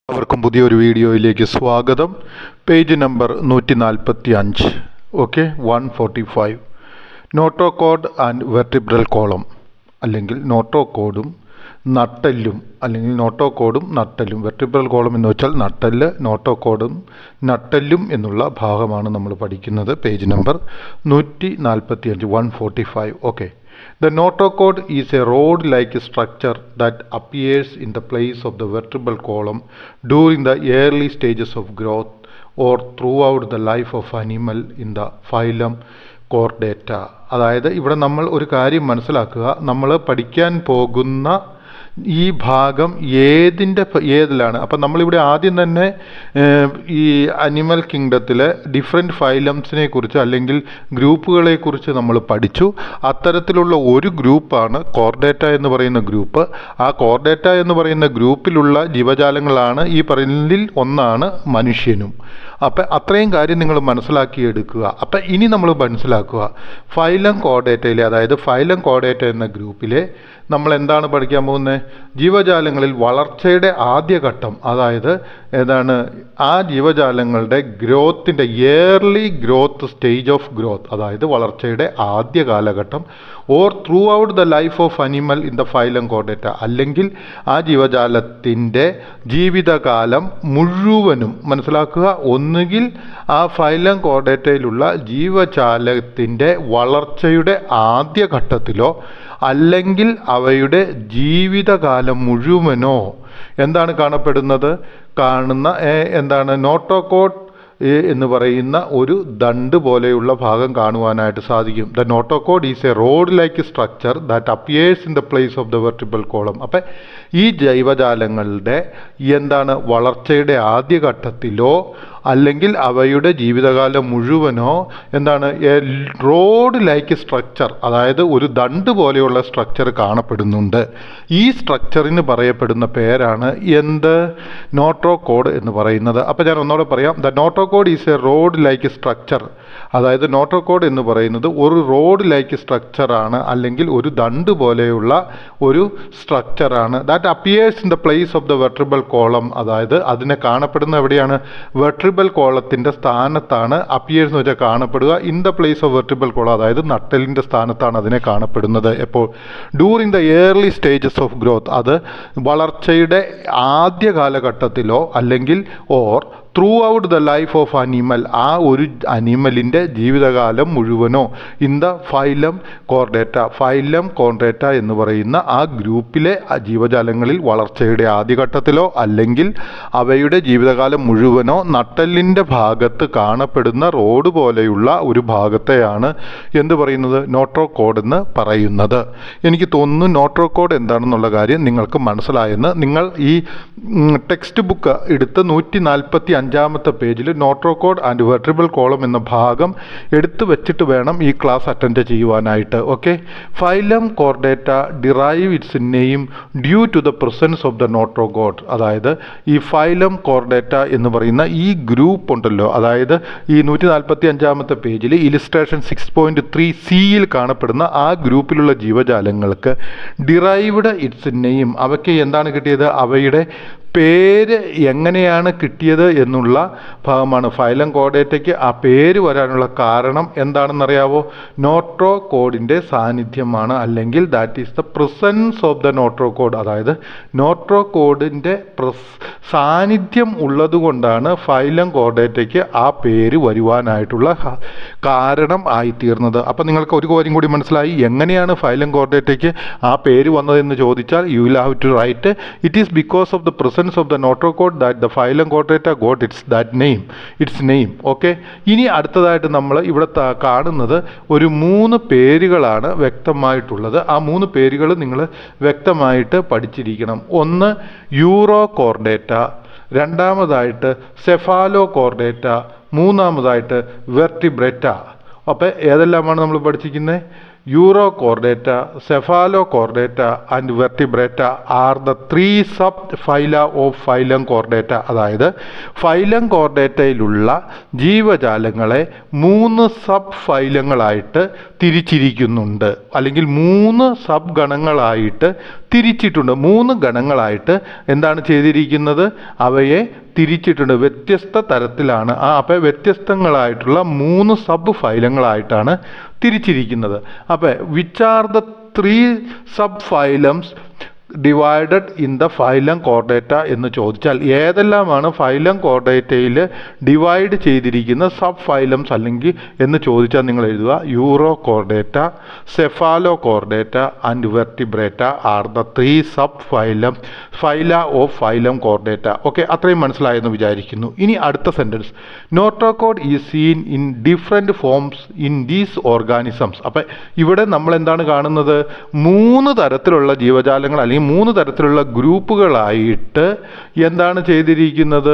എല്ലാവർക്കും പുതിയൊരു വീഡിയോയിലേക്ക് സ്വാഗതം. Page number 145. Okay, 145. Notochord and vertebral column, അല്ലെങ്കിൽ നോട്ടോകോഡും നട്ടെല്ലും, അല്ലെങ്കിൽ നോട്ടോകോഡും നട്ടെല്ലും. വെർട്ടിബ്രൽ കോളം എന്ന് വെച്ചാൽ നട്ടെല്ല്, നോട്ടോകോഡും നട്ടെല്ലും എന്നുള്ള ഭാഗമാണ് നമ്മൾ പഠിക്കുന്നത്. Page number 145, 145. Okay. The notochord is a rod-like structure that appears in the place of the vertebral column during the early stages of growth or throughout the life of animal in the phylum Chordata. അതായത് ഇവിടെ നമ്മൾ ഒരു കാര്യം മനസ്സിലാക്കുക, നമ്മൾ പഠിക്കാൻ പോകുന്ന ഈ ഭാഗം ഏതിലാണ്. അപ്പം നമ്മളിവിടെ ആദ്യം തന്നെ ഈ അനിമൽ കിങ്ഡത്തിലെ ഡിഫറെൻറ്റ് ഫൈലംസിനെ കുറിച്ച് അല്ലെങ്കിൽ ഗ്രൂപ്പുകളെ കുറിച്ച് നമ്മൾ പഠിച്ചു. അത്തരത്തിലുള്ള ഒരു ഗ്രൂപ്പാണ് കോർഡേറ്റ എന്ന് പറയുന്ന ഗ്രൂപ്പ്. ആ കോർഡേറ്റ എന്ന് പറയുന്ന ഗ്രൂപ്പിലുള്ള ജീവജാലങ്ങളാണ് ഈ പറയുന്നതിൽ ഒന്നാണ് മനുഷ്യനും. അപ്പം അത്രയും കാര്യം നിങ്ങൾ മനസ്സിലാക്കിയെടുക്കുക. അപ്പം ഇനി നമ്മൾ മനസ്സിലാക്കുക, ഫൈലം കോർഡേറ്റയിലെ, അതായത് ഫൈലം കോർഡേറ്റ എന്ന ഗ്രൂപ്പിലെ നമ്മൾ എന്താണ് പഠിക്കാൻ പോകുന്നത്? ജീവജാലങ്ങളിൽ വളർച്ചയുടെ ആദ്യഘട്ടം, അതായത് ഏതാണ് ആ ജീവജാലങ്ങളുടെ ഗ്രോത്തിൻ്റെ early growth, stage of growth, അതായത് വളർച്ചയുടെ ആദ്യ കാലഘട്ടം, or throughout the life of animal in the phylum chordata, അല്ലെങ്കിൽ ആ ജീവജാലത്തിൻ്റെ ജീവിതകാലം മുഴുവനും മനസ്സിലാക്കുക. ഒന്നുകിൽ ആ ഫൈലം കോർഡേറ്റയിലുള്ള ജീവജാലത്തിൻ്റെ വളർച്ചയുടെ ആദ്യഘട്ടത്തിലോ അല്ലെങ്കിൽ അവയുടെ ജീവിതകാലം മുഴുവനോ എന്താണ് എന്താണ് നോട്ടോകോഡ് എന്ന് പറയുന്ന ഒരു ദണ്ട് പോലെയുള്ള ഭാഗം കാണുവാനായിട്ട് സാധിക്കും. The notochord is A road like structure that appears in the place of the vertebral column. അപ്പം ഈ ജൈവജാലങ്ങളുടെ വളർച്ചയുടെ ആദ്യഘട്ടത്തിലോ അല്ലെങ്കിൽ അവയുടെ ജീവിതകാലം മുഴുവനോ റോഡ് ലൈക്ക് സ്ട്രക്ചർ, അതായത് ഒരു ദണ്ട് പോലെയുള്ള സ്ട്രക്ചർ കാണപ്പെടുന്നുണ്ട്. ഈ സ്ട്രക്ചറിന് പറയപ്പെടുന്ന പേരാണ് നോട്ടോകോഡ് എന്ന് പറയുന്നത്. അപ്പോൾ ഞാൻ ഒന്നുകൂടെ പറയാം. The notochord is A road like structure, അതായത് നോട്ടോകോഡ് എന്ന് പറയുന്നത് ഒരു റോഡ് ലൈക്ക് സ്ട്രക്ചറാണ്, അല്ലെങ്കിൽ ഒരു ദണ്ട് പോലെയുള്ള ഒരു സ്ട്രക്ചറാണ്. That appears in the place of the vertebral column, അതായത് അതിനെ കാണപ്പെടുന്ന എവിടെയാണ്? വെർട്ടിബ്രൽ കോളത്തിൻ്റെ സ്ഥാനത്താണ്. അപ്പിയേഴ്സ് എന്ന് വെച്ചാൽ കാണപ്പെടുക. In the place of vertebral column, അതായത് നട്ടെല്ലിൻ്റെ സ്ഥാനത്താണ് അതിനെ കാണപ്പെടുന്നത്. എപ്പോൾ? During the early stages of growth, അത് വളർച്ചയുടെ ആദ്യ കാലഘട്ടത്തിലോ അല്ലെങ്കിൽ or throughout the life of animal, ആ ഒരു അനിമലിൻ്റെ ജീവിതകാലം മുഴുവനോ in the phylum chordata. Phylum chordata എന്ന് പറയുന്ന ആ ഗ്രൂപ്പിലെ ജീവജാലങ്ങളിൽ വളർച്ചയുടെ ആദ്യഘട്ടത്തിലോ അല്ലെങ്കിൽ അവയുടെ ജീവിതകാലം മുഴുവനോ നട്ടെല്ലിൻ്റെ ഭാഗത്ത് കാണപ്പെടുന്ന റോഡ് പോലെയുള്ള ഒരു ഭാഗത്തെയാണ് എന്ത് പറയുന്നത്? നോട്ടോകോഡ് എന്ന് പറയുന്നത്. എനിക്ക് തോന്നുന്നു നോട്ടോകോഡ് എന്താണെന്നുള്ള കാര്യം നിങ്ങൾക്ക് മനസ്സിലായെന്ന്. നിങ്ങൾ ഈ ടെക്സ്റ്റ് ബുക്ക് എടുത്ത് 145 പേജിൽ നോട്ടോകോഡ് ആൻഡ് വെർട്ടിബ്രൽ കോളം എന്ന ഭാഗം എടുത്തു വെച്ചിട്ട് വേണം ഈ ക്ലാസ് അറ്റൻഡ് ചെയ്യുവാനായിട്ട്. Okay. Phylum chordata derive its name due to the presence of the notochord. അതായത് ഈ ഫൈലം കോർഡേറ്റ എന്ന് പറയുന്ന ഈ ഗ്രൂപ്പ് ഉണ്ടല്ലോ, അതായത് ഈ 145 പേജിൽ ഇലിസ്ട്രേഷൻ 6.3 കാണപ്പെടുന്ന ആ ഗ്രൂപ്പിലുള്ള ജീവജാലങ്ങൾക്ക് ഡിറൈവ്ഡ് ഇറ്റ്സ് നെയിം, അവയ്ക്ക് എന്താണ് കിട്ടിയത്? അവയുടെ പേര് എങ്ങനെയാണ് കിട്ടിയത് എന്നുള്ള ഭാഗമാണ്. ഫൈലം കോർഡേറ്റയ്ക്ക് ആ പേര് വരാനുള്ള കാരണം എന്താണെന്നറിയാവോ? നോട്ടോകോഡിൻ്റെ സാന്നിധ്യമാണ്, അല്ലെങ്കിൽ that is the presence of the notochord. അതായത് നോട്ടോകോഡിൻ്റെ സാന്നിധ്യം ഉള്ളതുകൊണ്ടാണ് ഫൈലം കോർഡേറ്റയ്ക്ക് ആ പേര് വരുവാനായിട്ടുള്ള കാരണം ആയിത്തീർന്നത്. അപ്പം നിങ്ങൾക്ക് ഒരു കാര്യം കൂടി മനസ്സിലായി. എങ്ങനെയാണ് ഫൈലം കോർഡേറ്റയ്ക്ക് ആ പേര് വന്നതെന്ന് ചോദിച്ചാൽ you will have to write it is because of the presence of the notochord that the phylum Chordata got its name. Okay. ഇനി അടുത്തതായിട്ട് നമ്മൾ ഇവിടെ കാണുന്നത് ഒരു 3 പേരുകളാണ് വ്യക്തമായിട്ടുള്ളത്. ആ 3 പേരുകൾ നിങ്ങൾ വ്യക്തമായിട്ട് പഠിച്ചിരിക്കണം. ഒന്ന് യൂറോ കോർഡേറ്റ, രണ്ടാമതായിട്ട് സെഫാലോ കോർഡേറ്റ, മൂന്നാമതായിട്ട് വെർട്ടിബ്രേറ്റ. അപ്പോൾ ഏതെല്ലാമാണ് നമ്മൾ പഠിച്ചിരിക്കുന്നത്? Urochordata, Cephalochordata and Vertebrata are the three subphyla of Phylum Chordata. അതായത് ഫൈലം കോർഡേറ്റയിലുള്ള ജീവജാലങ്ങളെ 3 സബ് ഫൈലങ്ങളായിട്ട് തിരിച്ചിരിക്കുന്നുണ്ട്, അല്ലെങ്കിൽ 3 സബ് ഗണങ്ങളായിട്ട് തിരിച്ചിട്ടുണ്ട്. 3 ഗണങ്ങളായിട്ട് എന്താണ് ചെയ്തിരിക്കുന്നത്? അവയെ തിരിച്ചിട്ടുണ്ട്. വ്യത്യസ്ത തരത്തിലാണ് അപ്പോൾ വ്യത്യസ്തങ്ങളായിട്ടുള്ള 3 സബ് ഫൈലങ്ങളായിട്ടാണ് തിരിച്ചിരിക്കുന്നത്. അപ്പോൾ which are the 3 sub phylums divided in the phylum chordata എന്ന് ചോദിച്ചാൽ ഏതെല്ലാമാണ് ഫൈലം കോർഡേറ്റയിൽ ഡിവൈഡ് ചെയ്തിരിക്കുന്ന സബ് ഫൈലംസ് അല്ലെങ്കിൽ എന്ന് ചോദിച്ചാൽ നിങ്ങൾ എഴുതുക urochordata, cephalochordata and vertebrata are the 3 sub phyla of phylum chordata. Okay, അത്രയും മനസ്സിലായെന്ന് വിചാരിക്കുന്നു. ഇനി അടുത്ത sentence, notochord is seen in different forms in these organisms. അപ്പം ഇവിടെ നമ്മൾ എന്താണ് കാണുന്നത്? 3 തരത്തിലുള്ള ജീവജാലങ്ങൾ അല്ലെങ്കിൽ 3 തരത്തിലുള്ള ഗ്രൂപ്പുകളായിട്ട് എന്താണ് ചെയ്തിരിക്കുന്നത്?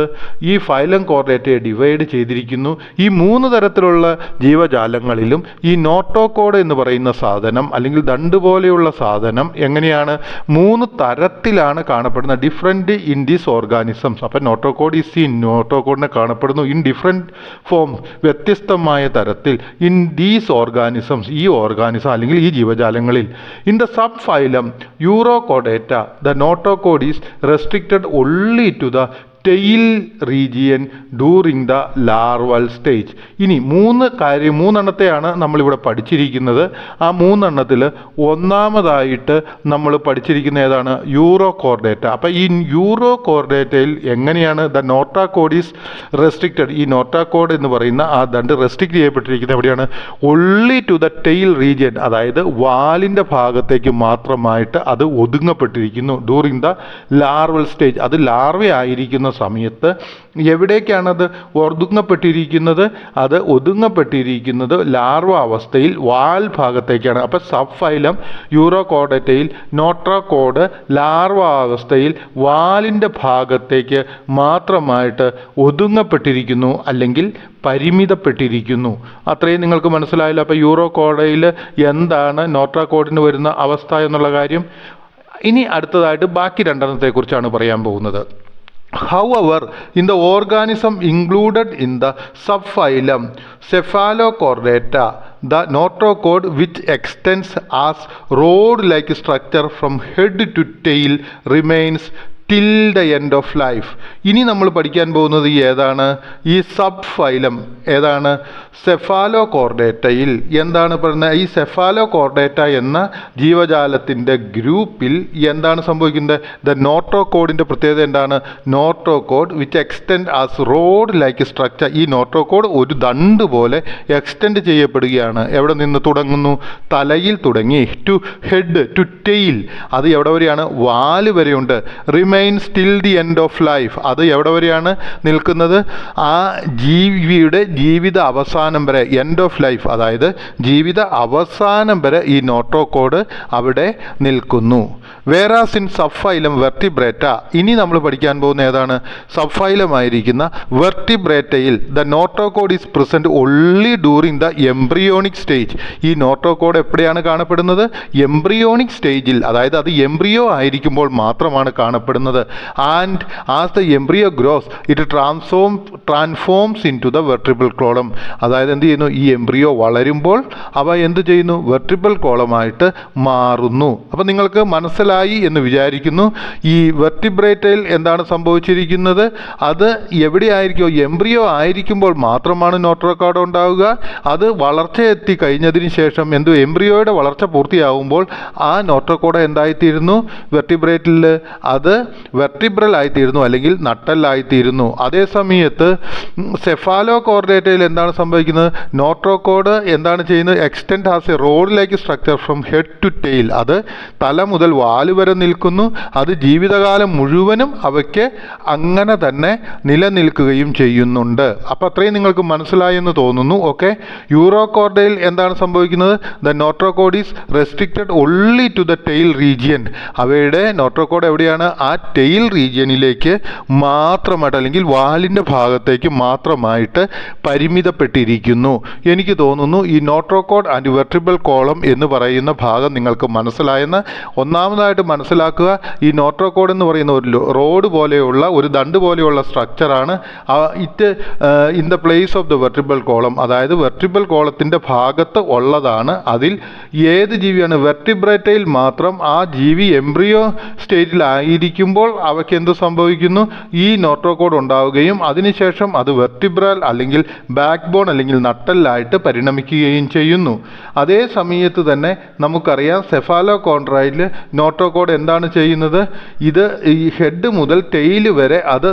ഈ ഫൈലം കോർഡേറ്റയെ ഡിവൈഡ് ചെയ്തിരിക്കുന്നു. ഈ 3 തരത്തിലുള്ള ജീവജാലങ്ങളിലും ഈ നോട്രോകോഡ് എന്ന് പറയുന്ന സാധനം അല്ലെങ്കിൽ ദണ്ട് പോലെയുള്ള സാധനം എങ്ങനെയാണ്? 3 തരത്തിലാണ് കാണപ്പെടുന്നത്. Different in these organisms. അപ്പം നോട്രോകോഡ് ഈസ് സീൻ, നോട്രോകോഡിനെ കാണപ്പെടുന്നു ഇൻ ഡിഫറെൻറ്റ് ഫോം, വ്യത്യസ്തമായ തരത്തിൽ, ഇൻ ദീസ് ഓർഗാനിസംസ്, ഈ ഓർഗാനിസം അല്ലെങ്കിൽ ഈ ജീവജാലങ്ങളിൽ. In the sub phylum urochordata, the notochord is restricted only to the tail region during the larval stage. ഇനി 3 എണ്ണത്തെയാണ് നമ്മളിവിടെ പഠിച്ചിരിക്കുന്നത്. ആ 3 എണ്ണത്തിൽ ഒന്നാമതായിട്ട് നമ്മൾ പഠിച്ചിരിക്കുന്ന ഏതാണ്? യൂറോകോർഡേറ്റ. അപ്പോൾ ഈ യൂറോകോർഡേറ്റയിൽ എങ്ങനെയാണ് ദ നോട്രോകോഡ് ഈസ് റെസ്ട്രിക്റ്റഡ്? ഈ നോട്രോകോഡ് എന്ന് പറയുന്ന ആ ദണ്ട് റെസ്ട്രിക്റ്റ് ചെയ്യപ്പെട്ടിരിക്കുന്നത് എവിടെയാണ്? Only to the tail region, അതായത് വാലിൻ്റെ ഭാഗത്തേക്ക് മാത്രമായിട്ട് അത് ഒതുങ്ങപ്പെട്ടിരിക്കുന്നു. ഡ്യൂറിങ് ദ ലാർവൽ സ്റ്റേജ്, അത് ലാർവ ആയിരിക്കുന്ന സമയത്ത് എവിടേക്കാണത് ഒതുങ്ങപ്പെട്ടിരിക്കുന്നത്? അത് ഒതുങ്ങപ്പെട്ടിരിക്കുന്നത് ലാർവ അവസ്ഥയിൽ വാൽ ഭാഗത്തേക്കാണ്. അപ്പോൾ സബ് ഫൈലം യൂറോകോർഡേറ്റയിൽ നോട്രോകോഡ് ലാർവ അവസ്ഥയിൽ വാലിൻ്റെ ഭാഗത്തേക്ക് മാത്രമായിട്ട് ഒതുങ്ങപ്പെട്ടിരിക്കുന്നു അല്ലെങ്കിൽ പരിമിതപ്പെട്ടിരിക്കുന്നു. അത്രയും നിങ്ങൾക്ക് മനസ്സിലായില്ല. അപ്പോൾ യൂറോകോഡയിൽ എന്താണ് നോട്രോകോഡിന് വരുന്ന അവസ്ഥ എന്നുള്ള കാര്യം. ഇനി അടുത്തതായിട്ട് ബാക്കി 2 എണ്ണത്തെക്കുറിച്ചാണ് പറയാൻ പോകുന്നത്. However, in the organism included in the subphylum Cephalochordata, the notochord, which extends as rod-like structure from head to tail, remains till the end of life. ഇനി നമ്മൾ പഠിക്കാൻ പോകുന്നത് ഏതാണ്? ഈ സബ് ഫൈലം ഏതാണ്? സെഫാലോകോർഡേറ്റയിൽ എന്താണ് പറയുന്നത്? ഈ സെഫാലോകോർഡേറ്റ എന്ന ജീവജാലത്തിൻ്റെ ഗ്രൂപ്പിൽ എന്താണ് സംഭവിക്കുന്നത്? ദ നോട്രോകോഡിൻ്റെ പ്രത്യേകത എന്താണ്? Notochord which extend as rod like structure. ഈ നോട്രോകോഡ് ഒരു ദണ്ട് പോലെ എക്സ്റ്റെൻഡ് ചെയ്യപ്പെടുകയാണ്. എവിടെ നിന്ന് തുടങ്ങുന്നു? തലയിൽ തുടങ്ങി ടു ഹെഡ് ടു ടെയിൽ, അത് എവിടെ വരെയാണ്? വാല് വരെയുണ്ട്. Remains till the end of life, അത് എവിടെ വരെയാണ് നിൽക്കുന്നത്? ആ ജീവിയുടെ ജീവിത അവസാനം വരെ, എൻഡ് ഓഫ് ലൈഫ്, അതായത് ജീവിത അവസാനം വരെ ഈ നോട്രോകോഡ് അവിടെ നിൽക്കുന്നു. വേറാസ് ഇൻ സബ്ഫൈലം വെർട്ടിബ്രേറ്റ, ഇനി നമ്മൾ പഠിക്കാൻ പോകുന്ന ഏതാണ്? സബ്ഫൈലമായിരിക്കുന്ന വെർട്ടിബ്രേറ്റയിൽ the notochord is present only during the embryonic stage. ഈ നോട്രോകോഡ് എപ്പോഴാണ് കാണപ്പെടുന്നത്? എംബ്രിയോണിക് സ്റ്റേജിൽ, അതായത് അത് എംബ്രിയോ ആയിരിക്കുമ്പോൾ മാത്രമാണ് കാണപ്പെടുന്നത്. And as the embryo grows it transforms in to the vertebral column. അതായത് എന്ത് ചെയ്യുന്നു? ഈ എംബ്രിയോ വളരുമ്പോൾ അവ എന്ത് ചെയ്യുന്നു? വെർട്ടിബ്രൽ കോളമായിട്ട് മാറുന്നു. അപ്പം നിങ്ങൾക്ക് മനസ്സിലായി എന്ന് വിചാരിക്കുന്നു. ഈ വെർട്ടിബ്രേറ്റയിൽ എന്താണ് സംഭവിച്ചിരിക്കുന്നത്? അത് എവിടെയായിരിക്കും? എംബ്രിയോ ആയിരിക്കുമ്പോൾ മാത്രമാണ് നോട്രോകോഡ് ഉണ്ടാവുക. അത് വളർച്ചയെത്തി കഴിഞ്ഞതിന് ശേഷം എംബ്രിയോയുടെ വളർച്ച പൂർത്തിയാകുമ്പോൾ ആ നോട്രോകോഡ് എന്തായിത്തീരുന്നു? വെർട്ടിബ്രേറ്റിൽ അത് വെർട്ടിബ്രൽ ആയിത്തീരുന്നു അല്ലെങ്കിൽ നട്ടല്ലായിത്തീരുന്നു. അതേ സമയത്ത് സെഫാലോകോർഡേറ്റയിൽ എന്താണ് സംഭവിക്കുന്നത്? നോട്രോകോഡ് എന്താണ് ചെയ്യുന്നത്? Extend has a rod like structure from head to tail, അത് തല മുതൽ വാല് വരെ നിൽക്കുന്നു. അത് ജീവിതകാലം മുഴുവനും അവയ്ക്ക് അങ്ങനെ തന്നെ നിലനിൽക്കുകയും ചെയ്യുന്നുണ്ട്. അപ്പോൾ അത്രയും നിങ്ങൾക്ക് മനസ്സിലായെന്ന് തോന്നുന്നു. ഓക്കെ, യൂറോകോർഡയിൽ എന്താണ് സംഭവിക്കുന്നത്? The notochord is restricted only to the tail region. അവയുടെ നോട്രോകോഡ് എവിടെയാണ്? ആ ടെയിൽ റീജിയനിലേക്ക് മാത്രമായിട്ട് അല്ലെങ്കിൽ വാലിൻ്റെ ഭാഗത്തേക്ക് മാത്രമായിട്ട് പരിമിതപ്പെട്ടിരിക്കുന്നു. എനിക്ക് തോന്നുന്നു ഈ നോട്രോകോഡ് ആൻഡ് വെർട്ടിബ്രൽ കോളം എന്ന് പറയുന്ന ഭാഗം നിങ്ങൾക്ക് മനസ്സിലായെന്ന്. ഒന്നാമതായിട്ട് മനസ്സിലാക്കുക, ഈ നോട്രോകോഡ് എന്ന് പറയുന്ന ഒരു റോഡ് പോലെയുള്ള ഒരു ദണ്ട് പോലെയുള്ള സ്ട്രക്ചറാണ്. It in the place of the vertebral column, അതായത് വെർട്ടിബ്രൽ കോളത്തിൻ്റെ ഭാഗത്ത് ഉള്ളതാണ്. അതിൽ ഏത് ജീവിയാണ് വെർട്ടിബ്രേറ്റയിൽ മാത്രം ആ ജീവി എംബ്രിയോ സ്റ്റേറ്റിലായിരിക്കുമ്പോൾ അവയ്ക്ക് എന്ത് സംഭവിക്കുന്നു, ഈ നോട്രോകോഡ് ഉണ്ടാവുകയും അതിനുശേഷം അത് വെർട്ടിബ്രൽ അല്ലെങ്കിൽ ബാക്ക് ബോൺ അല്ലെങ്കിൽ നട്ടലിലായിട്ട് പരിണമിക്കുകയും ചെയ്യുന്നു. അതേ സമയത്ത് തന്നെ നമുക്കറിയാം സെഫാലോകോൺഡ്രയിൽ നോട്രോകോഡ് എന്താണ് ചെയ്യുന്നത്, ഇത് ഈ ഹെഡ് മുതൽ ടെയിൽ വരെ അത്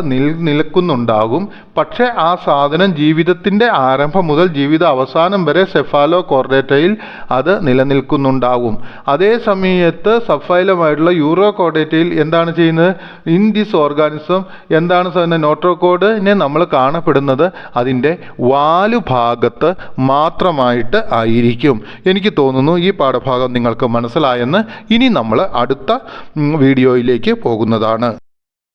നിൽക്കുന്നുണ്ടാകും. പക്ഷേ ആ സാധനം ജീവിതത്തിൻ്റെ ആരംഭം മുതൽ ജീവിത അവസാനം വരെ സെഫാലോകോർഡേറ്റയിൽ അത് നിലനിൽക്കുന്നുണ്ടാകും. അതേ സമയത്ത് സബ്ഫൈലമായിട്ടുള്ള യൂറോകോർഡേറ്റയിൽ എന്താണ് ചെയ്യുന്നത്, ഇൻ ദിസ് ഓർഗാനിസം എന്താണ് നോട്രോകോഡിനെ നമ്മൾ കാണപ്പെടുന്നത് അതിൻ്റെ വാലുഭാഗത്ത് മാത്രമായിട്ട് ആയിരിക്കും. എനിക്ക് തോന്നുന്നു ഈ പാഠഭാഗം നിങ്ങൾക്ക് മനസ്സിലായെന്ന്. ഇനി നമ്മൾ അടുത്ത വീഡിയോയിലേക്ക് പോകുന്നതാണ്.